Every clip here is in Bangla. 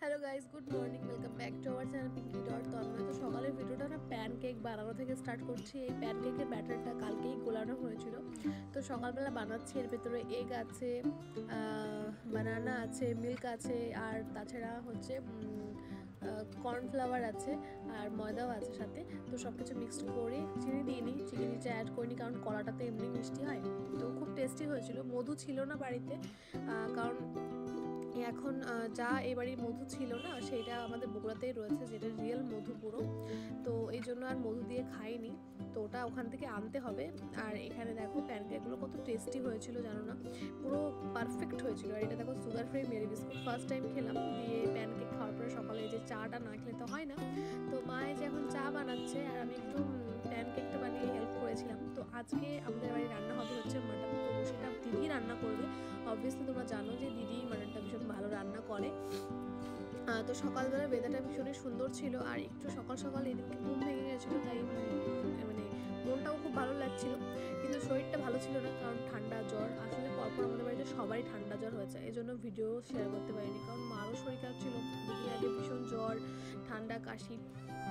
Hello guys, good morning, welcome back to our channel Pinky dot Tanmoy. তো সকালের ভিডিওটা না প্যানকেক বানানো থেকে স্টার্ট করছি। এই প্যানকেকের ব্যাটারটা কালকেই গোলানো হয়েছিল, তো সকালবেলা বানাচ্ছি। এর ভেতরে এগ আছে, বানানা আছে, মিল্ক আছে, আর তাছাড়া হচ্ছে কর্নফ্লাওয়ার আছে, আর ময়দাও আছে সাথে। তো সব কিছু মিক্সড করে চিনি দিইনি, চিনিটা অ্যাড করিনি কারণ কলাটা তো এমনি মিষ্টি হয়। তো খুব টেস্টি হয়েছিল। মধু ছিল না বাড়িতে, কারণ এখন যা এই বাড়ির মধু ছিল না, সেটা আমাদের বগুড়াতেই রয়েছে, যেটা রিয়েল মধু পুরো। তো এই জন্য আর মধু দিয়ে খাইনি, তো ওটা ওখান থেকে আনতে হবে। আর এখানে দেখো প্যানকেকগুলো কত টেস্টি হয়েছিল জানো না, পুরো পারফেক্ট হয়েছিল। আর এটা দেখো sugar free Mary biscuit, first time খেলাম। দিয়ে প্যানকেক খাওয়ার পরে সকালে এই যে চাটা না খেলে তো হয় না, তো মা যে এখন চা বানাচ্ছে আর আমি একটু প্যানকেকটা বানিয়ে হেল্প করেছিলাম। তো আজকে আমাদের বাড়ি রান্না হবে হচ্ছে মাটন, তো সেটা দিদি রান্না করবে। অবভিয়াসলি তোমরা জানো যে দিদি মাটনটা ভীষণ ভালো রান্না করে। তো সকালবেলা ওয়েদারটা ভীষণই সুন্দর ছিল, আর একটু সকাল সকাল এদিনকে ঘুম ভেঙে গেছিলো, তাই মানে মনটাও খুব ভালো লাগছিল, কিন্তু শরীরটা ভালো ছিল না কারণ ঠান্ডা জ্বর। আসলে পরপর আমাদের বাড়িতে সবারই ঠান্ডা জ্বর হয়েছে, এই জন্য ভিডিও শেয়ার করতে পারিনি, কারণ মারও শরীর খারাপ ছিল, দুদিন আগে ভীষণ জ্বর, ঠান্ডা, কাশি।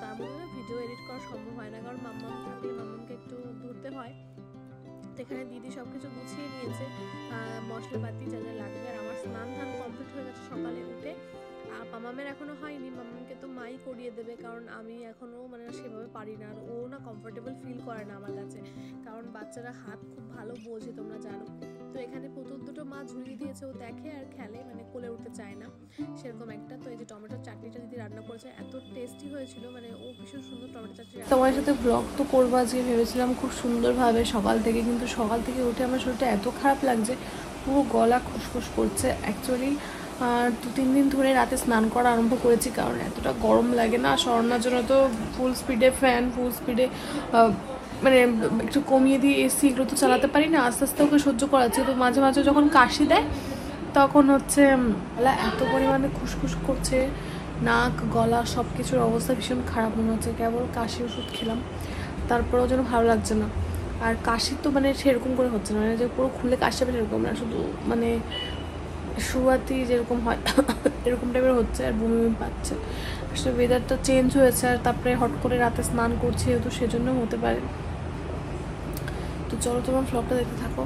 তার মধ্যে ভিডিও এডিট করা সম্ভব হয় না, কারণ মাম্মাম থাকলে মাম্মামকে একটু ধরতে হয়। এখানে দিদি সব কিছু গুছিয়ে নিয়েছে, মশলাপাতি যা যা লাগবে। আর আমার স্নান ধান কমপ্লিট হয়ে গেছে সকালে উঠে। আর মামামের এখনো হয়নি, মামামকে তো মাই করিয়ে দেবে, কারণ আমি এখনো মানে সেভাবে পারি না। আর ও না কমফোর্টেবল ফিল করে না আমার কাছে, কারণ বাচ্চারা হাত খুব ভালো বোঝে, তোমরা জানো। তো এখানে পুতুল দুটো মা ঝুলিয়ে দিয়েছে, ও দেখে আর খেলে, মানে কোলে উঠতে চায় না সেরকম একটা। তো এই যে টমেটোর চাটনিটা দিদি রান্না করেছে, এত টেস্টি হয়েছিল, মানে ও ভীষণ সুন্দর টমেটো চাটনি। তোমার সাথে ব্লগ তো করবো আজকে ভেবেছিলাম খুব সুন্দরভাবে সকাল থেকে, কিন্তু সকাল থেকে উঠে আমার শরীরটা এত খারাপ লাগছে, পুরো গলা খুসখুস করছে। অ্যাকচুয়ালি 2-3 দিন ধরে রাতে স্নান করা আরম্ভ করেছি, কারণ এতটা গরম লাগে না। স্বর্ণার জন্য তো ফুল স্পিডে ফ্যান, ফুল স্পিডে মানে একটু কমিয়ে দিয়ে এসি এগুলো তো চালাতে পারি না, আস্তে আস্তে ওকে সহ্য করাচ্ছি। তো মাঝে মাঝে যখন কাশি দেয় তখন হচ্ছে গলা এত পরিমাণে খুসখুস করছে, নাক গলা সব কিছুর অবস্থা ভীষণ খারাপ মনে হচ্ছে। কেবল কাশি ওষুধ খেলাম, তারপরেও যেন ভালো লাগছে না। আর কাশি তো মানে সেরকম করে হচ্ছে না, মানে যে পুরো খুলে কাশি হবে সেরকম না, শুধু মানে শুরুয়াতি যেরকম হয় এরকম টাইপের হচ্ছে, আর বমি বমি পাচ্ছে। আসলে ওয়েদারটা চেঞ্জ হয়েছে, আর তারপরে হট করে রাতে স্নান করছি, তো সেজন্য হতে পারে। তো চলো তোমার ভ্লগটা দেখতে থাকো।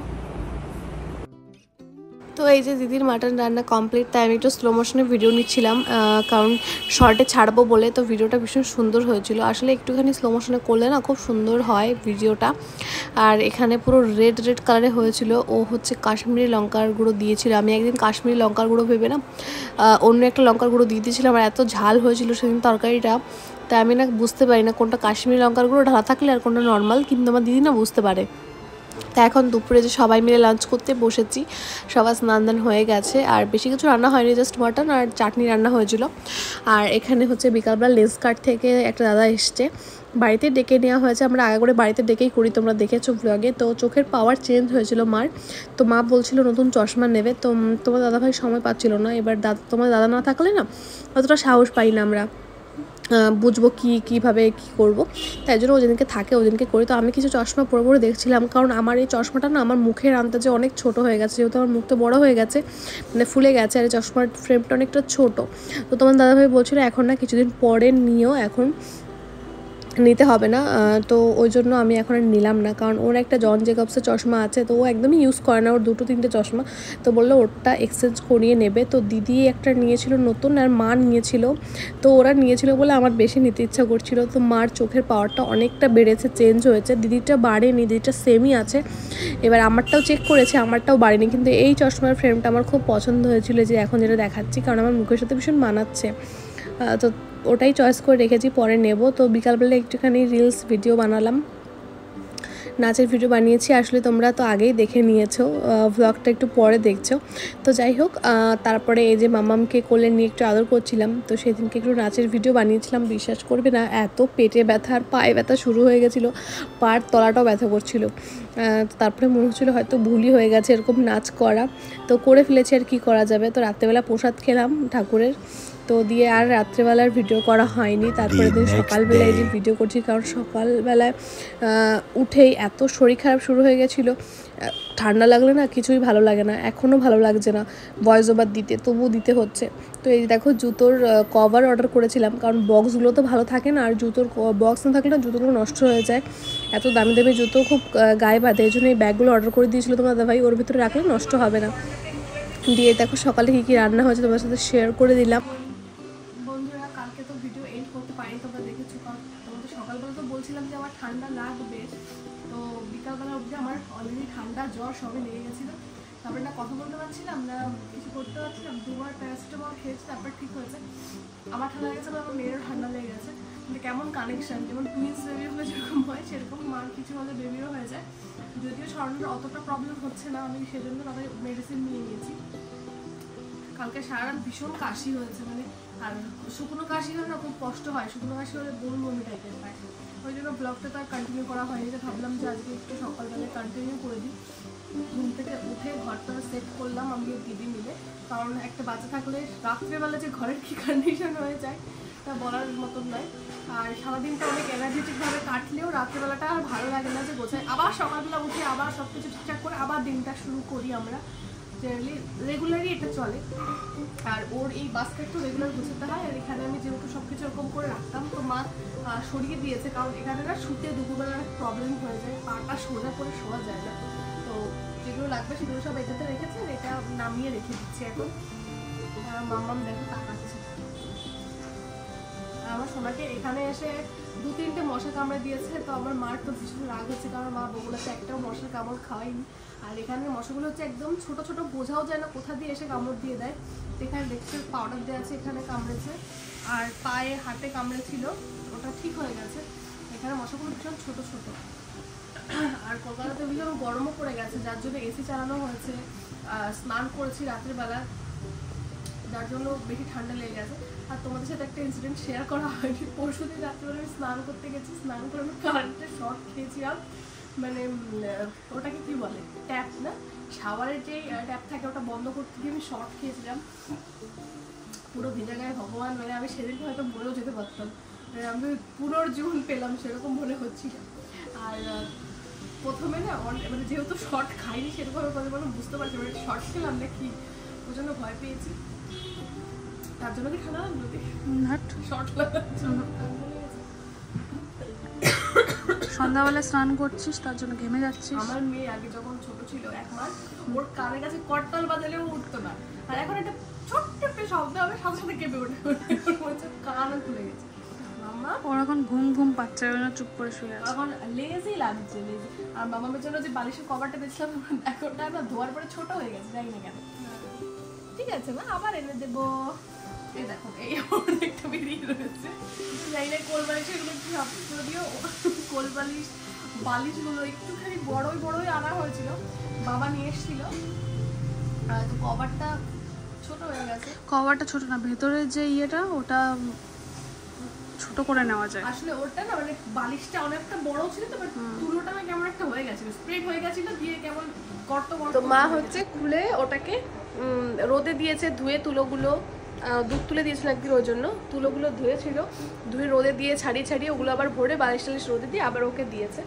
তো এই যে দিদির মাটন রান্না কমপ্লিট, তাই আমি একটু স্লো মোশনে ভিডিও নিচ্ছিলাম, কারণ শর্টে ছাড়বো বলে। তো ভিডিওটা ভীষণ সুন্দর হয়েছিল, আসলে একটুখানি স্লো মোশনে করলে না খুব সুন্দর হয় ভিডিওটা। আর এখানে পুরো রেড রেড কালারে হয়েছিল। ও হচ্ছে কাশ্মীরি লঙ্কার গুঁড়ো দিয়েছিল, আমি একদিন কাশ্মীরি লঙ্কার গুঁড়ো ভেবে না অন্য একটা লঙ্কার গুঁড়ো দিয়ে দিয়েছিলাম, আর এত ঝাল হয়েছিল সেদিন তরকারিটা, তাই আমি না বুঝতে পারি না কোনটা কাশ্মীরি লঙ্কার গুঁড়ো ঢালা থাকলে আর কোনটা নর্মাল, কিন্তু আমার দিদি না বুঝতে পারে। তা এখন দুপুরে যে সবাই মিলে লাঞ্চ করতে বসেছি, সবার স্নান দান হয়ে গেছে, আর বেশি কিছু রান্না হয়নি, জাস্ট মাটন আর চাটনি রান্না হয়েছিল। আর এখানে হচ্ছে বিকালবেলা লেন্সকার্ট থেকে একটা দাদা এসছে, বাড়িতে ডেকে নেওয়া হয়েছে। আমরা আগে করে বাড়িতে ডেকেই করি, তোমরা দেখেছো ব্লগে। তো চোখের পাওয়ার চেঞ্জ হয়েছিল মার, তো মা বলছিল নতুন চশমা নেবে, তো তোমার দাদাভাই সময় পাচ্ছিল না। এবার তোমার দাদা না থাকলে না অতটা সাহস পাই না আমরা, বুঝবো কীভাবে কী করবো, তাই জন্য ওদিনকে থাকে ওদিনকে করি। তো আমি কিছু চশমা পরে পরে দেখছিলাম, কারণ আমার এই চশমাটা না আমার মুখের আন্দাজে অনেক ছোট হয়ে গেছে, যেহেতু আমার মুখটা বড় হয়ে গেছে, মানে ফুলে গেছে, আর এই চশমার ফ্রেমটা অনেকটা ছোট। তো তোমার দাদাভাই বলছিল এখন না কিছুদিন পরে নিও, এখন নিতে হবে না। তো ওই জন্য আমি এখন আর নিলাম না, কারণ ওর একটা জন জেকবসের চশমা আছে, তো ও একদমই ইউজ করে না, ওর 2-3টে চশমা। তো বললো ওরটা এক্সচেঞ্জ করিয়ে নেবে। তো দিদি একটা নিয়েছিল নতুন, আর মা নিয়েছিল, তো ওরা নিয়েছিল বলে আমার বেশি নিতে ইচ্ছা করছিল। তো মার চোখের পাওয়ারটা অনেকটা বেড়েছে, চেঞ্জ হয়েছে, দিদিটা বাড়েনি, দিদিটা সেমই আছে। এবার আমারটাও চেক করেছে, আমারটাও বাড়েনি, কিন্তু এই চশমার ফ্রেমটা আমার খুব পছন্দ হয়েছিল, যে এখন যেটা দেখাচ্ছি, কারণ আমার মুখের সাথে ভীষণ মানাচ্ছে। তো ওটাই চয়েস করে রেখেছি, পরে নেব। তো বিকালবেলা একটুখানি রিলস ভিডিও বানালাম, নাচের ভিডিও বানিয়েছি। আসলে তোমরা তো আগেই দেখে নিয়েছো, ভ্লগটা একটু পরে দেখছো। তো যাই হোক, তারপরে এই যে মামামকে কোলে নিয়ে একটু আদর করছিলাম, তো সেদিনকে একটু নাচের ভিডিও বানিয়েছিলাম। বিশ্বাস করবে না, এত পেটে ব্যথা আর পায়ে ব্যথা শুরু হয়ে গেছিলো, পার তলাটাও ব্যথা করছিল। তারপরে মনে হচ্ছিলো হয়তো ভুলই হয়ে গেছে এরকম নাচ করা, তো করে ফেলেছি, আর কি করা যাবে। তো রাত্রেবেলা প্রসাদ খেলাম ঠাকুরের, তো দিয়ে আর রাত্রেবেলার ভিডিও করা হয়নি। তারপরে দিন সকালবেলায় যে ভিডিও করছি, কারণ সকালবেলায় উঠেই এত শরীর খারাপ শুরু হয়ে গেছিলো। ঠান্ডা লাগলে না কিছুই ভালো লাগে না, এখনও ভালো লাগছে না ভয়েস ওভার দিতে, তবুও দিতে হচ্ছে। তো এই দেখো জুতোর কভার অর্ডার করেছিলাম, কারণ বক্সগুলো তো ভালো থাকে না, আর জুতোর বক্স না থাকলে না জুতোগুলো নষ্ট হয়ে যায়। এত দামি দামি জুতো খুব গায়ে বাঁধে, এই জন্য এই ব্যাগগুলো অর্ডার করে দিয়েছিলো তোমার দাদাভাই, ওর ভিতরে রাখলে নষ্ট হবে না। দিয়ে দেখো সকালে কী কী রান্না হয়েছে তোমার সাথে শেয়ার করে দিলাম। বন্ধুরা কালকে তো ভিডিও এন্ড করতে পারি, তোমরা দেখেছো, কারণ তোমাদের সকালবেলা তো বলছিলাম যে আমার ঠান্ডা লাগবে, তো বিকালবেলা অবধি আমার অলরেডি ঠান্ডা জ্বর সবই লেগে গেছিলো। তারপরে না কথা বলতে পারছিলাম না, কিছু করতে পারছিলাম, 2বার প্যারাসিটামল খেয়েছি, তারপর ঠিক হয়েছে। আমার ঠান্ডা লেগেছে, আমার মেয়েরও ঠান্ডা লেগে গেছে। কিন্তু কেমন কানেকশন, যেমন টুইন্স বেবি হলে যেরকম হয় সেরকম মার কিছু হলে বেবিও হয়ে যায়। যদিও শরীরের অতটা প্রবলেম হচ্ছে না, আমি সেজন্য তাদের মেডিসিন নিয়ে নিয়েছি। কালকে সারা রাত ভীষণ কাশি হয়েছে, মানে আর শুকনো কাশি হলে না খুব কষ্ট হয়, শুকনো কাশি হলে বমি টাইপের পায়। ওই জন্য ব্লগটা তো আর কন্টিনিউ করা হয়নি, যে ভাবলাম যে আজকে একটু সকালবেলায় কন্টিনিউ করে দিই। ঘুম থেকে উঠে ঘরটা সেট করলাম আমি দিদি মিলে, কারণ একটা বাচ্চা থাকলে রাত্রেবেলা যে ঘরের কী কন্ডিশন হয়ে যায় তা বলার মতন নয়। আর সারাদিনটা অনেক এনার্জেটিকভাবে কাটলেও রাত্রেবেলাটা আর ভালো লাগে না যে গোছায়, আবার সকালবেলা উঠে আবার সব কিছু ঠিকঠাক করে আবার দিনটা শুরু করি আমরা। জেনারেলি রেগুলারই এটা চলে। আর ওর এই বাস্কেট রেগুলার গোছাতে হয়, আর এখানে আমি যেহেতু সব কিছু এরকম করে রাখতাম, তো মা সরিয়ে দিয়েছে, কারণ এখানে না শুতে দুপুরবেলা প্রবলেম হয়ে যায়, পাটা সোজা করে শোয়া যায় না। তো যেগুলো লাগবে সেগুলো সব এটাতে রেখেছেন, এটা নামিয়ে রেখে দিচ্ছি এখন। মাম্মাম দেখো তাকাচ্ছে। আমার সোনাকে এখানে এসে 2-3টে মশা কামড়ে দিয়েছে, তো আমার মার তো ভীষণ রাগ হচ্ছে, কারণ মা বগুলাতে একটাও মশার কামড় খাওয়াইনি। আর এখানে মশাগুলো হচ্ছে একদম ছোট ছোট, বোঝাও যায় না কোথা দিয়ে এসে কামড় দিয়ে দেয়। এখানে দেখতে পাউডার দেওয়া আছে, এখানে কামড়েছে, আর পায়ে হাতে কামড়েছিল, ওটা ঠিক হয়ে গেছে। এখানে মশাগুলো ভীষণ ছোট ছোট। আর কলকাতাতে ভীষণ গরমও পড়ে গেছে, যার জন্য এসি চালানো হয়েছে। স্নান করেছি রাত্রিবেলা, যার জন্য বেশি ঠান্ডা লেগে গেছে। আর তোমাদের সাথে একটা ইনসিডেন্ট শেয়ার করা হয়নি, পরশুদিন রাত্রিবেলা আমি স্নান করতে গেছি, স্নান করে আমি কারেন্টের শর্ট খেয়েছিলাম। মানে ওটাকে কি বলে, ট্যাপ না, শাওয়ারের যে ট্যাপ থাকে ওটা বন্ধ করতে গিয়ে আমি শর্ট খেয়েছিলাম, পুরো ভিজে গায়ে ভগবান, মানে আমি সেদিনকে হয়তো মরেও যেতে পারতাম, মানে আমি পুনর্জীবন পেলাম সেরকম মনে হচ্ছিল। আর প্রথমে না মানে যেহেতু শর্ট খাইনি সেরকম বুঝতে পারছি, মানে শর্ট খেলাম না কি, ওই জন্য ভয় পেয়েছি। তার জন্য কি ঠান্ডা লাগলো, শর্ট লাগাচ্ছি। সন্ধ্যাবেলা স্নান করছিস তার জন্য ঘেমে যাচ্ছিস। আমার মেয়ে আগে যখন ছোট ছিল 1 মাস, ওর কানের কাছে করতাল বাজালেও উঠতো না, আর এখন একটা ছোট্ট একটা শব্দ হবে সাথে সাথে কেঁপে ওঠে, কানও খুলে গেছে। মামা ওর এখন ঘুম ঘুম পাচ্ছে, চুপ করে শুয়ে আছে, এখন লেজি লাগছে লেজি। আর মামামের জন্য যে বালিশের কভারটা দিয়েছিলাম এখন না ধোয়ার পরে ছোট হয়ে গেছে, জানি না কেন। ঠিক আছে মা, আবার এনে দেবো। এই দেখো এই অনেকটা বেরিয়ে রয়েছে, জানি না কোল বালিশের এগুলো কি হবে, যদিও কোল বালিশ বালিশগুলো একটুখানি বড়ই আনা হয়েছিল, বাবা নিয়ে এসেছিল, তো কভারটা ছোট হয়ে গেছে। কভারটা ছোট না, ভেতরের যে ইয়েটা ওটা ছোট করে নেওয়া যায়। আসলে ওটা না মানে বালিশটা অনেকটা বড় ছিল, তো তুলোটা না কেমন একটা হয়ে গেছিল, স্প্রেড হয়ে গেছিল, দিয়ে কেমন গর্ত। তো মা হচ্ছে খুলে ওটাকে রোদে দিয়েছে, ধুয়ে তুলোগুলো, দুধ তুলে দিয়েছিল একদিন, ওই জন্য তুলোগুলো ধুয়েছিল, ধুয়ে রোদে দিয়ে ছাড়িয়ে ওগুলো আবার ভরে বালিশ টালিশ রোদে দিয়ে আবার ওকে দিয়েছে।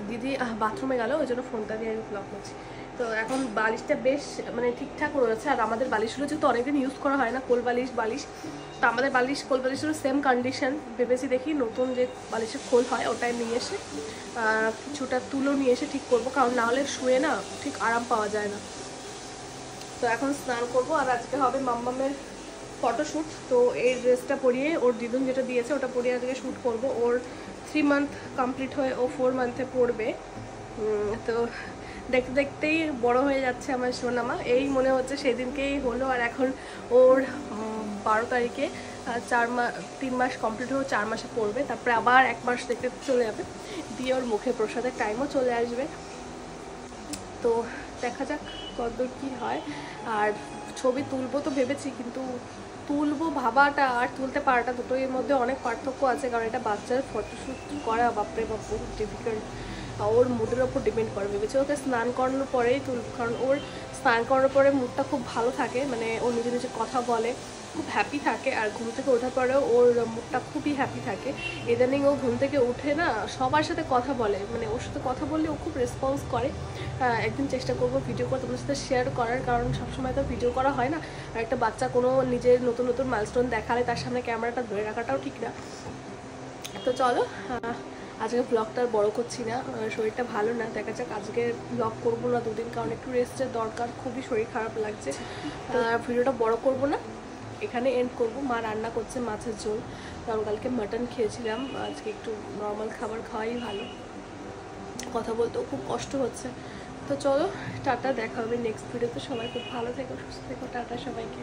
দিদি বাথরুমে গেল, ওই জন্য ফোনটা দিয়ে আমি ব্লগ করছি। তো এখন বালিশটা বেশ মানে ঠিকঠাক রয়েছে। আর আমাদের বালিশগুলো যেহেতু অনেকদিন ইউজ করা হয় না, কোল বালিশ, তো আমাদের কোল বালিশেরও সেম কন্ডিশন। ভেবেছি দেখি নতুন যে বালিশের খোল হয় ওটাই নিয়ে এসে কিছুটা তুলো নিয়ে এসে ঠিক করবো, কারণ না হলে শুয়ে না ঠিক আরাম পাওয়া যায় না। তো এখন স্নান করবো, আর আজকে হবে মাম্মামের ফটোশ্যুট। তো এই ড্রেসটা পরিয়ে, ওর দিদুন যেটা দিয়েছে ওটা পরিয়ে আজকে শ্যুট করবো। ওর 3 মান্থ কমপ্লিট হয়ে ও 4 মান্থে পড়বে। তো দেখতে দেখতেই বড় হয়ে যাচ্ছে আমার সোনামা, এই মনে হচ্ছে সেদিনকেই হলো। আর এখন ওর 12 তারিখে 3 মাস কমপ্লিট হয়ে 4 মাসে পড়বে, তারপরে আবার 1 মাস দেখতে চলে যাবে, দিয়ে ওর মুখে প্রসাদের টাইমও চলে আসবে। তো দেখা যাক কতদূর কী হয়। আর ছবি তুলবো তো ভেবেছি, কিন্তু তুলবো ভাবাটা আর তুলতে পারাটা দুটোর মধ্যে অনেক পার্থক্য আছে, কারণ এটা বাচ্চার ফটোশ্যুট করা বাপরে বাপ বহুত ডিফিকাল্ট, ওর মুডের ওপর ডিপেন্ড করে। ভেবেছি ওকে স্নান করানোর পরেই তুলবো, কারণ ওর স্নান করার পরে মুডটা খুব ভালো থাকে, মানে ও নিজে নিজে কথা বলে, খুব হ্যাপি থাকে। আর ঘুম থেকে ওঠার পরেও ওর মুডটা খুবই হ্যাপি থাকে। ইদানিং ও ঘুম থেকে উঠে না সবার সাথে কথা বলে, মানে ওর সাথে কথা বললে ও খুব রেসপন্স করে। একদিন চেষ্টা করবো ভিডিও করে তোমাদের সাথে শেয়ার করার, কারণ সবসময় তো ভিডিও করা হয় না। আর একটা বাচ্চা কোনো নিজের নতুন নতুন মাইলস্টোন দেখালে তার সামনে ক্যামেরাটা ধরে রাখাটাও ঠিক না। তো চলো আজকে ব্লগটা আর বড় করছি না, শরীরটা ভালো না, দেখা যাক আজকে ব্লগ করবো না দুদিন, কারণ একটু রেস্টের দরকার, খুবই শরীর খারাপ লাগছে। আর ভিডিওটা বড় করবো না, এখানে এন্ড করব। মা রান্না করছে মাছের ঝোল, কারণ কালকে মাটন খেয়েছিলাম, আজকে একটু নর্মাল খাবার খাওয়াই ভালো। কথা বলতেও খুব কষ্ট হচ্ছে। তো চলো টাটা, দেখা হবে নেক্সট ভিডিওতে। সবাই খুব ভালো থেকো, সুস্থ থেকো, টাটা সবাইকে।